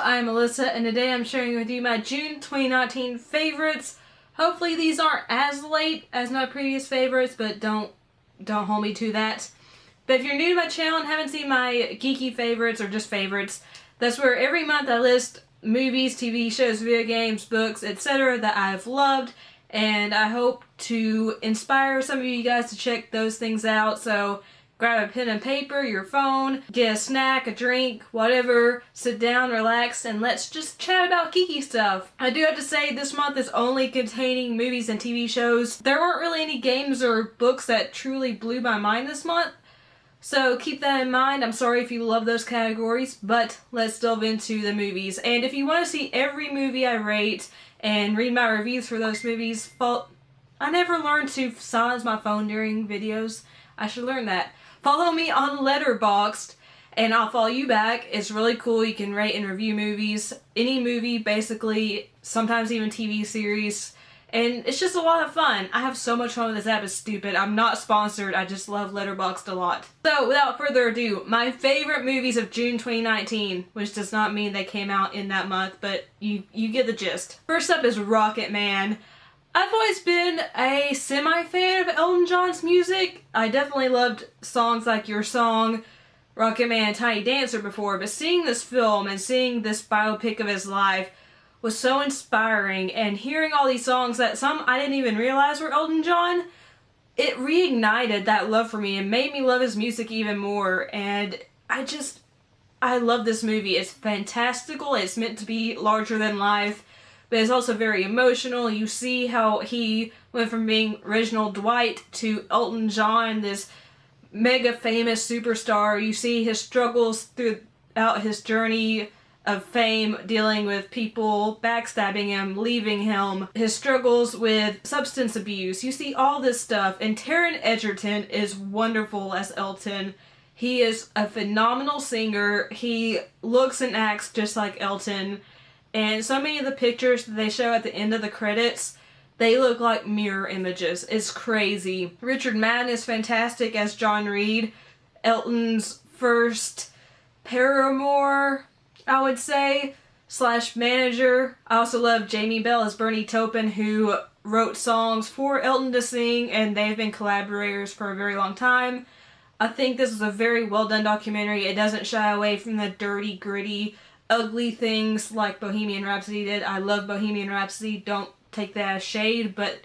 I'm Alyssa, and today I'm sharing with you my June 2019 favorites. Hopefully these aren't as late as my previous favorites, but don't hold me to that. But if you're new to my channel and haven't seen my geeky favorites or just favorites, that's where every month I list movies, TV shows, video games, books, etc. that I've loved, and I hope to inspire some of you guys to check those things out. So grab a pen and paper, your phone, get a snack, a drink, whatever, sit down, relax, and let's just chat about geeky stuff. I do have to say this month is only containing movies and TV shows. There weren't really any games or books that truly blew my mind this month, so keep that in mind. I'm sorry if you love those categories, but let's delve into the movies. And if you want to see every movie I rate and read my reviews for those movies, I never learned to silence my phone during videos. I should learn that. Follow me on Letterboxd, and I'll follow you back. It's really cool. You can rate and review movies. Any movie, basically, sometimes even TV series. And it's just a lot of fun. I have so much fun with this app. It's stupid. I'm not sponsored. I just love Letterboxd a lot. So, without further ado, my favorite movies of June 2019, which does not mean they came out in that month, but you get the gist. First up is Rocketman. I've always been a semi-fan of Elton John's music. I definitely loved songs like Your Song, Rocketman, and Tiny Dancer before, but seeing this film and seeing this biopic of his life was so inspiring, and hearing all these songs that some I didn't even realize were Elton John, it reignited that love for me and made me love his music even more, and I love this movie. It's fantastical. It's meant to be larger than life, but it's also very emotional. You see how he went from being Reginald Dwight to Elton John, this mega famous superstar. You see his struggles throughout his journey of fame, dealing with people backstabbing him, leaving him, his struggles with substance abuse. You see all this stuff, and Taron Egerton is wonderful as Elton. He is a phenomenal singer. He looks and acts just like Elton. And so many of the pictures that they show at the end of the credits, they look like mirror images. It's crazy. Richard Madden is fantastic as John Reed, Elton's first paramour, I would say, / manager. I also love Jamie Bell as Bernie Taupin, who wrote songs for Elton to sing, and they've been collaborators for a very long time. I think this is a very well done documentary. It doesn't shy away from the dirty, gritty, ugly things like Bohemian Rhapsody did. I love Bohemian Rhapsody, don't take that as shade, but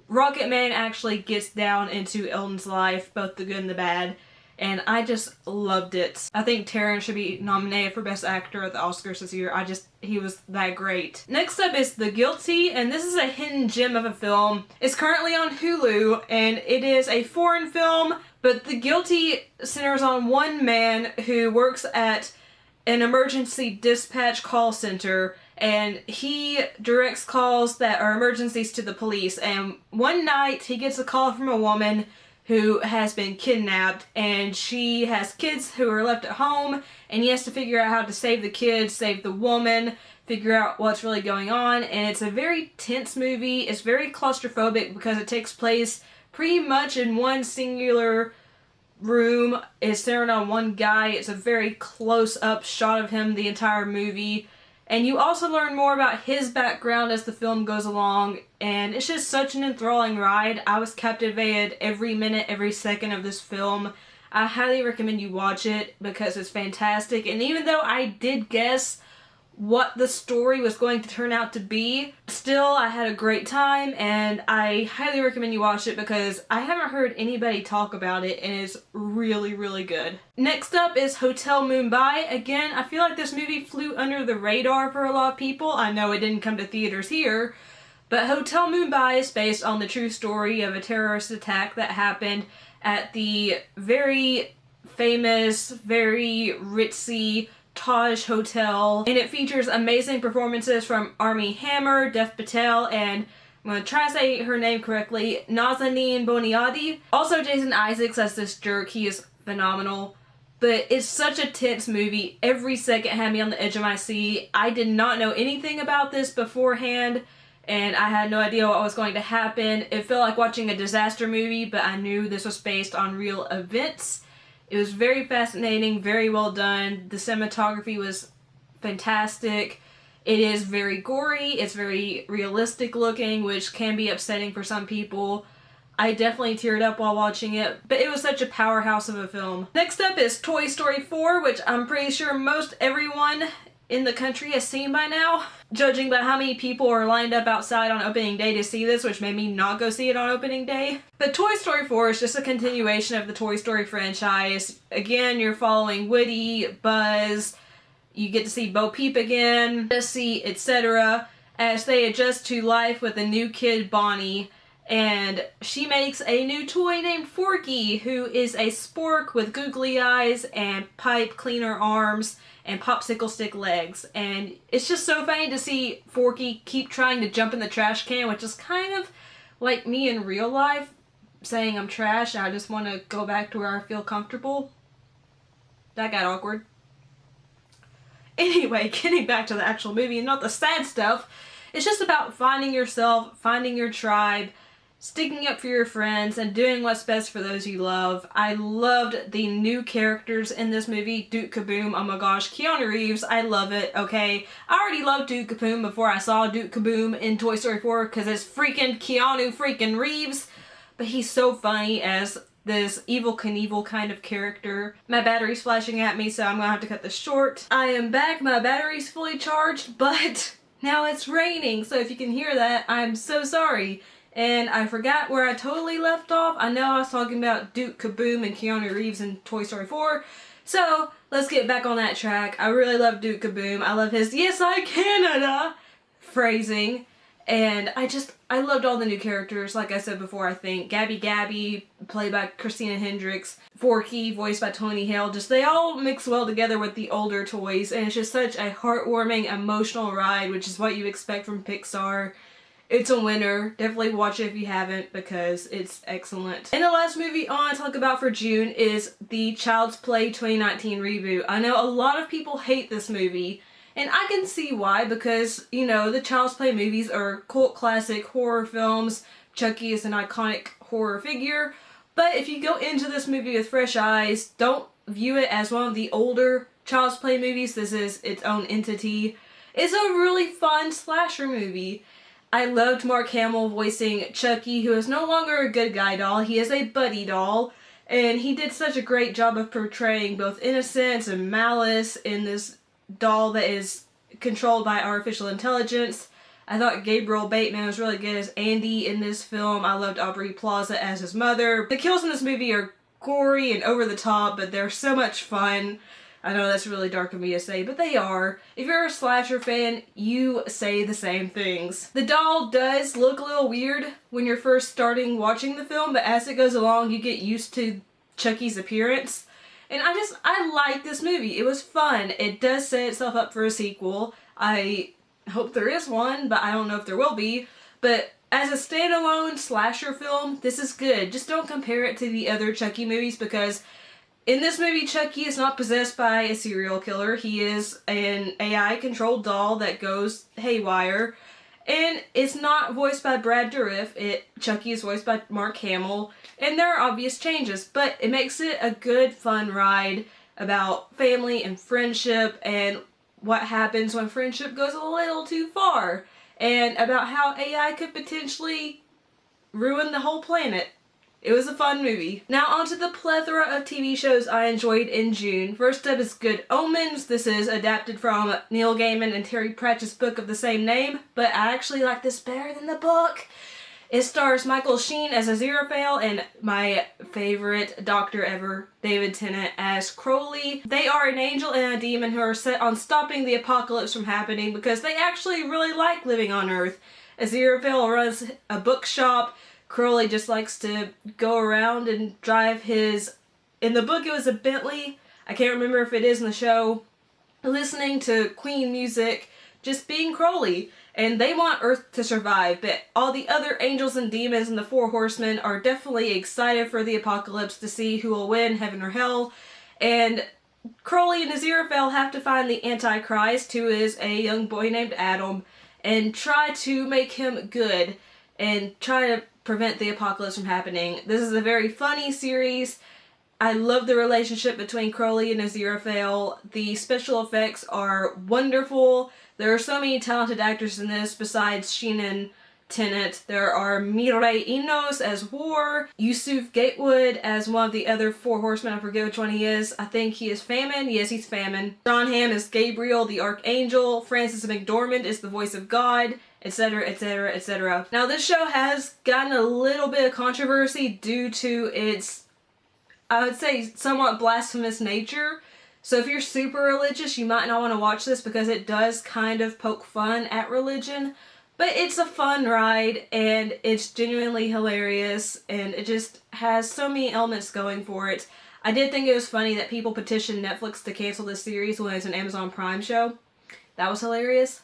Rocketman actually gets down into Elton's life, both the good and the bad, and I just loved it. I think Taron should be nominated for Best Actor at the Oscars this year. He was that great. Next up is The Guilty, and this is a hidden gem of a film. It's currently on Hulu, and it is a foreign film, but The Guilty centers on one man who works at an emergency dispatch call center, and he directs calls that are emergencies to the police. And one night he gets a call from a woman who has been kidnapped, and she has kids who are left at home, and he has to figure out how to save the kids, save the woman, figure out what's really going on. And it's a very tense movie. It's very claustrophobic because it takes place pretty much in one singular room. Is centered on one guy. It's a very close-up shot of him the entire movie, and you also learn more about his background as the film goes along, and it's just such an enthralling ride. I was captivated every minute, every second of this film. I highly recommend you watch it because it's fantastic, and even though I did guess what the story was going to turn out to be, still I had a great time, and I highly recommend you watch it because I haven't heard anybody talk about it, and it's really, really good. Next up is Hotel Mumbai. Again, I feel like this movie flew under the radar for a lot of people. I know it didn't come to theaters here, but Hotel Mumbai is based on the true story of a terrorist attack that happened at the very famous, very ritzy Taj Hotel, and it features amazing performances from Armie Hammer, Dev Patel, and I'm going to try to say her name correctly, Nazanin Boniadi. Also Jason Isaacs as this jerk. He is phenomenal. But it's such a tense movie. Every second had me on the edge of my seat. I did not know anything about this beforehand, and I had no idea what was going to happen. It felt like watching a disaster movie, but I knew this was based on real events. It was very fascinating, very well done. The cinematography was fantastic. It is very gory, it's very realistic looking, which can be upsetting for some people. I definitely teared up while watching it, but it was such a powerhouse of a film. Next up is Toy Story 4, which I'm pretty sure most everyone in the country has seen by now, judging by how many people are lined up outside on opening day to see this, which made me not go see it on opening day. But Toy Story 4 is just a continuation of the Toy Story franchise. Again, you're following Woody, Buzz, you get to see Bo Peep again, Jessie, etc. as they adjust to life with a new kid, Bonnie, and she makes a new toy named Forky, who is a spork with googly eyes and pipe cleaner arms and popsicle stick legs. And it's just so funny to see Forky keep trying to jump in the trash can, which is kind of like me in real life, saying I'm trash and I just want to go back to where I feel comfortable. That got awkward. Anyway, getting back to the actual movie and not the sad stuff, it's just about finding yourself, finding your tribe, sticking up for your friends, and doing what's best for those you love. I loved the new characters in this movie. Duke Kaboom, oh my gosh, Keanu Reeves, I love it, okay? I already loved Duke Kaboom before I saw Duke Kaboom in Toy Story 4 because it's freaking Keanu freaking Reeves, but he's so funny as this Evel Knievel kind of character. My battery's flashing at me, so I'm gonna have to cut this short. I am back, my battery's fully charged, but now it's raining, so if you can hear that, I'm so sorry. And I forgot where I totally left off. I know I was talking about Duke Kaboom and Keanu Reeves in Toy Story 4, so let's get back on that track. I really love Duke Kaboom. I love his "Yes, I Canada" phrasing. And I loved all the new characters. Like I said before, I think Gabby, played by Christina Hendricks, Forky, voiced by Tony Hale, they all mix well together with the older toys, and it's just such a heartwarming, emotional ride, which is what you expect from Pixar. It's a winner. Definitely watch it if you haven't, because it's excellent. And the last movie I want to talk about for June is the Child's Play 2019 reboot. I know a lot of people hate this movie, and I can see why, because, you know, the Child's Play movies are cult classic horror films. Chucky is an iconic horror figure. But if you go into this movie with fresh eyes, don't view it as one of the older Child's Play movies. This is its own entity. It's a really fun slasher movie. I loved Mark Hamill voicing Chucky, who is no longer a good guy doll. He is a buddy doll. And he did such a great job of portraying both innocence and malice in this doll that is controlled by artificial intelligence. I thought Gabriel Bateman was really good as Andy in this film. I loved Aubrey Plaza as his mother. The kills in this movie are gory and over the top, but they're so much fun. I know that's really dark of me to say, but they are. If you're a slasher fan, you say the same things. The doll does look a little weird when you're first starting watching the film, but as it goes along, you get used to Chucky's appearance. And I like this movie. It was fun. It does set itself up for a sequel. I hope there is one, but I don't know if there will be. But as a standalone slasher film, this is good. Just don't compare it to the other Chucky movies, because in this movie, Chucky is not possessed by a serial killer. He is an AI-controlled doll that goes haywire. And it's not voiced by Brad Dourif. Chucky is voiced by Mark Hamill. And there are obvious changes, but it makes it a good, fun ride about family and friendship and what happens when friendship goes a little too far. And about how AI could potentially ruin the whole planet. It was a fun movie. Now onto the plethora of TV shows I enjoyed in June. First up is Good Omens. This is adapted from Neil Gaiman and Terry Pratchett's book of the same name, but I actually like this better than the book. It stars Michael Sheen as Aziraphale and my favorite doctor ever, David Tennant, as Crowley. They are an angel and a demon who are set on stopping the apocalypse from happening because they actually really like living on Earth. Aziraphale runs a bookshop. Crowley just likes to go around and drive his, in the book it was a Bentley, I can't remember if it is in the show, listening to Queen music, just being Crowley. And they want Earth to survive, but all the other angels and demons and the Four Horsemen are definitely excited for the apocalypse to see who will win, heaven or hell. And Crowley and Aziraphale have to find the Antichrist, who is a young boy named Adam, and try to make him good and try to prevent the apocalypse from happening. This is a very funny series. I love the relationship between Crowley and Aziraphale. The special effects are wonderful. There are so many talented actors in this besides Sheenan Tennant. There are Mireille Enos as War, Yusuf Gatewood as one of the other four horsemen. I forget which one he is. I think he is Famine. Yes, he's Famine. John Hamm is Gabriel the Archangel. Frances McDormand is the voice of God, etc., etc., etc. Now, this show has gotten a little bit of controversy due to its, I would say, somewhat blasphemous nature. So if you're super religious, you might not want to watch this because it does kind of poke fun at religion. But it's a fun ride, and it's genuinely hilarious, and it just has so many elements going for it. I did think it was funny that people petitioned Netflix to cancel this series when it's an Amazon Prime show. That was hilarious.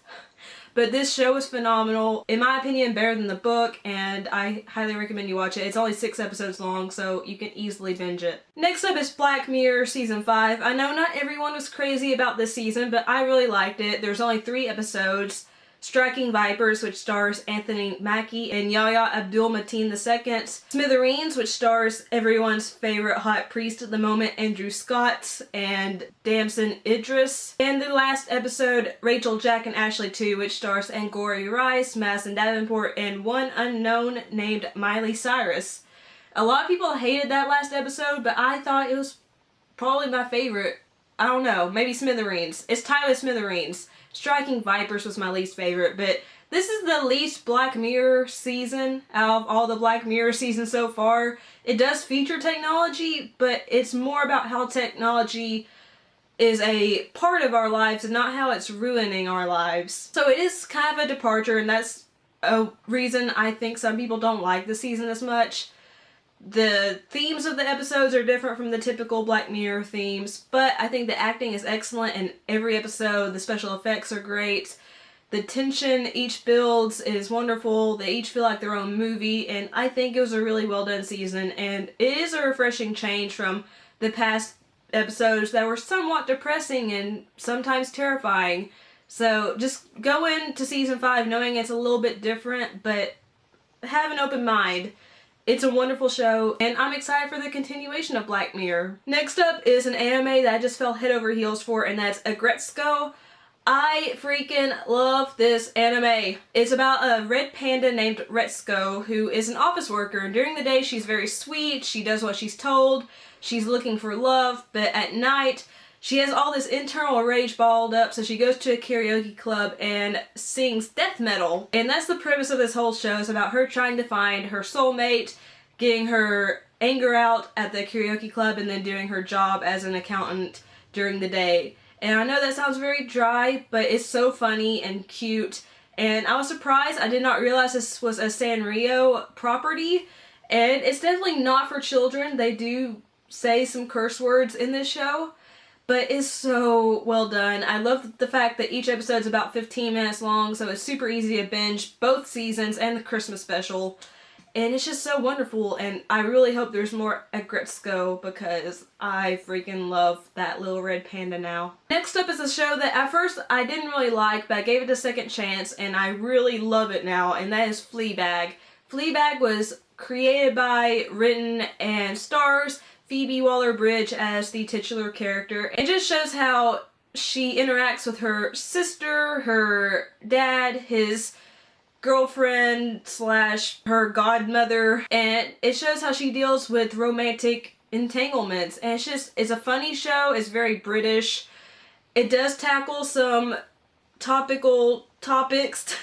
But this show is phenomenal. In my opinion, better than the book, and I highly recommend you watch it. It's only 6 episodes long, so you can easily binge it. Next up is Black Mirror Season 5. I know not everyone was crazy about this season, but I really liked it. There's only 3 episodes. Striking Vipers, which stars Anthony Mackie and Yahya Abdul-Mateen II. Smithereens, which stars everyone's favorite hot priest at the moment, Andrew Scott and Damson Idris. And the last episode, Rachel, Jack, and Ashley 2, which stars Angourie Rice, Madison Davenport, and one unknown named Miley Cyrus. A lot of people hated that last episode, but I thought it was probably my favorite. I don't know, maybe Smithereens. It's tied with Smithereens. Striking Vipers was my least favorite, but this is the least Black Mirror season out of all the Black Mirror seasons so far. It does feature technology, but it's more about how technology is a part of our lives and not how it's ruining our lives. So it is kind of a departure, and that's a reason I think some people don't like the season as much. The themes of the episodes are different from the typical Black Mirror themes, but I think the acting is excellent in every episode. The special effects are great. The tension each builds is wonderful. They each feel like their own movie, and I think it was a really well done season, and it is a refreshing change from the past episodes that were somewhat depressing and sometimes terrifying. So just go into season 5 knowing it's a little bit different, but have an open mind. It's a wonderful show, and I'm excited for the continuation of Black Mirror. Next up is an anime that I just fell head over heels for, and that's Agretsuko. I freaking love this anime. It's about a red panda named Retsuko who is an office worker, and during the day she's very sweet, she does what she's told, she's looking for love, but at night she has all this internal rage balled up, so she goes to a karaoke club and sings death metal. And that's the premise of this whole show. It's about her trying to find her soulmate, getting her anger out at the karaoke club, and then doing her job as an accountant during the day. And I know that sounds very dry, but it's so funny and cute. And I was surprised. I did not realize this was a Sanrio property. And it's definitely not for children. They do say some curse words in this show, but it's so well done. I love the fact that each episode's about 15 minutes long, so it's super easy to binge both seasons and the Christmas special. And it's just so wonderful, and I really hope there's more Agretsuko because I freaking love that little red panda now. Next up is a show that at first I didn't really like, but I gave it a second chance, and I really love it now, and that is Fleabag. Fleabag was created by, written, and stars Phoebe Waller-Bridge as the titular character. It just shows how she interacts with her sister, her dad, his girlfriend / her godmother, and it shows how she deals with romantic entanglements. And it's a funny show. It's very British. It does tackle some topical topics.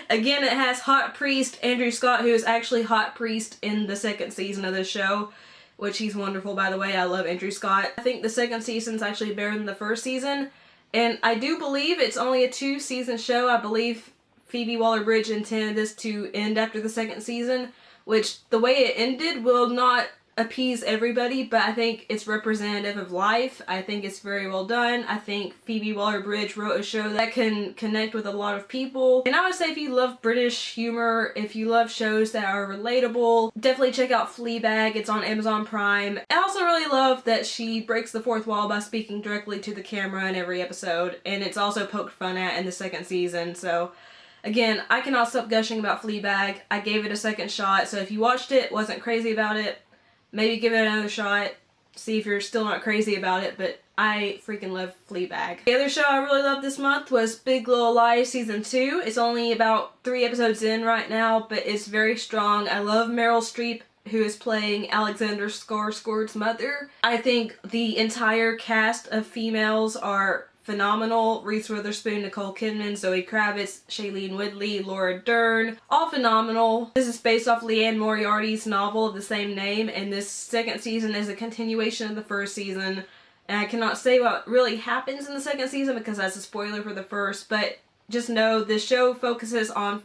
Again, it has hot priest Andrew Scott, who is actually hot priest in the second season of this show, which he's wonderful, by the way. I love Andrew Scott. I think the second season's actually better than the first season, and I do believe it's only a 2-season show. I believe Phoebe Waller-Bridge intended this to end after the second season, which the way it ended will not appease everybody, but I think it's representative of life. I think it's very well done. I think Phoebe Waller-Bridge wrote a show that can connect with a lot of people. And I would say if you love British humor, if you love shows that are relatable, definitely check out Fleabag. It's on Amazon Prime. I also really love that she breaks the fourth wall by speaking directly to the camera in every episode, and it's also poked fun at in the second season, so again, I cannot stop gushing about Fleabag. I gave it a second shot, so if you watched it, wasn't crazy about it, maybe give it another shot. See if you're still not crazy about it, but I freaking love Fleabag. The other show I really loved this month was Big Little Lies Season 2. It's only about 3 episodes in right now, but it's very strong. I love Meryl Streep, who is playing Alexander Skarsgård's mother. I think the entire cast of females are phenomenal. Reese Witherspoon, Nicole Kidman, Zoe Kravitz, Shailene Woodley, Laura Dern, all phenomenal. This is based off Leanne Moriarty's novel of the same name, and this second season is a continuation of the first season. And I cannot say what really happens in the second season because that's a spoiler for the first, but just know this show focuses on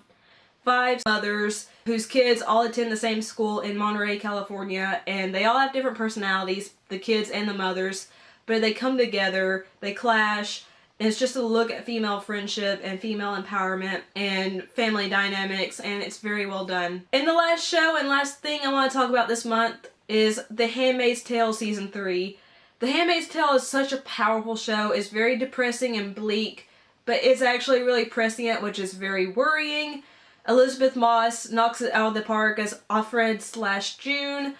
5 mothers whose kids all attend the same school in Monterey, California, and they all have different personalities, the kids and the mothers, but they come together, they clash, and it's just a look at female friendship and female empowerment and family dynamics, and it's very well done. And the last show and last thing I want to talk about this month is The Handmaid's Tale Season 3. The Handmaid's Tale is such a powerful show. It's very depressing and bleak, but it's actually really prescient, which is very worrying. Elizabeth Moss knocks it out of the park as Offred/June,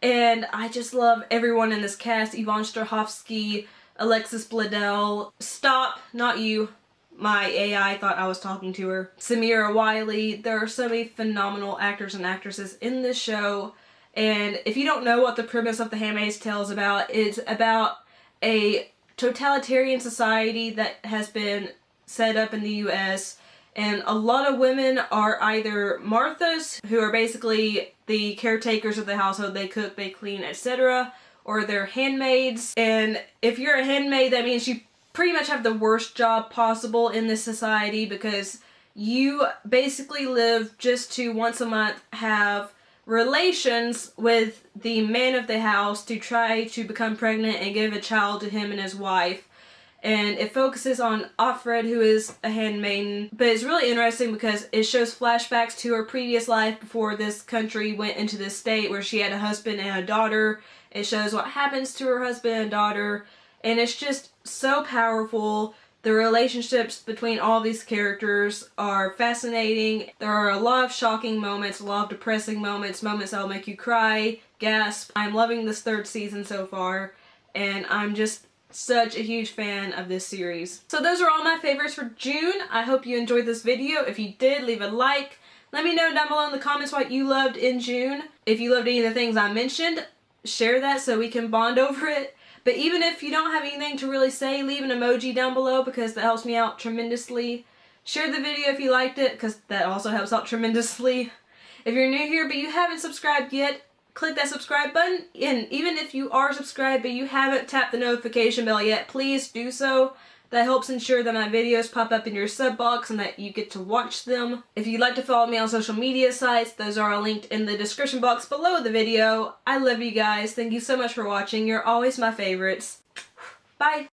and I just love everyone in this cast. Yvonne Strahovski, Alexis Bledel, stop, not you. My AI thought I was talking to her. Samira Wiley. There are so many phenomenal actors and actresses in this show. And if you don't know what the premise of The Handmaid's Tale is about, it's about a totalitarian society that has been set up in the US, and a lot of women are either Marthas, who are basically the caretakers of the household, they cook, they clean, etc., or they're handmaids. And if you're a handmaid, that means you pretty much have the worst job possible in this society, because you basically live just to once a month have relations with the man of the house to try to become pregnant and give a child to him and his wife. And it focuses on Offred, who is a handmaiden, but it's really interesting because it shows flashbacks to her previous life before this country went into this state where she had a husband and a daughter. It shows what happens to her husband and daughter, and it's just so powerful. The relationships between all these characters are fascinating. There are a lot of shocking moments, a lot of depressing moments, moments that will make you cry, gasp. I'm loving this 3rd season so far, and I'm just such a huge fan of this series. So those are all my favorites for June. I hope you enjoyed this video. If you did, leave a like. Let me know down below in the comments what you loved in June. If you loved any of the things I mentioned, share that so we can bond over it. But even if you don't have anything to really say, leave an emoji down below because that helps me out tremendously. Share the video if you liked it because that also helps out tremendously. If you're new here but you haven't subscribed yet, click that subscribe button. And even if you are subscribed but you haven't tapped the notification bell yet, please do so. That helps ensure that my videos pop up in your sub box and that you get to watch them. If you'd like to follow me on social media sites, those are all linked in the description box below the video. I love you guys. Thank you so much for watching. You're always my favorites. Bye!